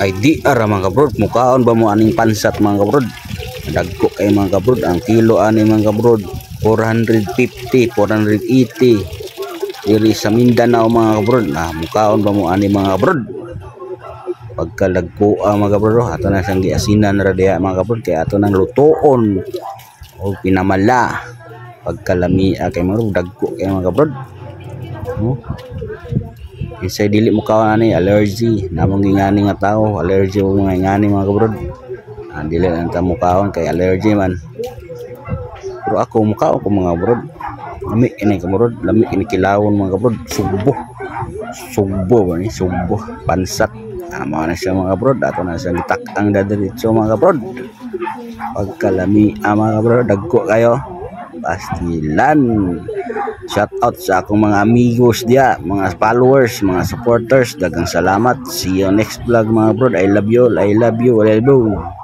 Ay di ara mga kabrod, mukaon ba mo aning pansat mga kabrod? Dagko kay mga kabrod, ang kilo ani mga kabrod 450, 480 diri sa Mindanao mga kabrod. Mukaon ba mo ani mga kabrod? Pagkalagko mga kabrod, ato na siyang giasinan ra diha mga kabrod, kay ato nang lutoon o pinamala pagkalami kay mga kabrod, dagko kay mga kabrod. Isay dili mo kaon ani allergy namong gingani nga tao, allergy mo mga ingani mga kabrod. Dili lang ta mo kaon kay allergy man, pero ako mukaon ko mga kabrod. Lami ini kabrod, lami ini kilawon mga kabrod. Sugbo ba ni sugbo pansat mao na siya mga kabrod. Ato na siya gitak-ang dadiretso mga kabrod. Pagkalami mga kabrod, dagko kayo pastilan. Shout out sa akong mga amigos dia, mga followers, mga supporters. Daghang salamat. See you next vlog mga bro. I love you. I love you. I love you.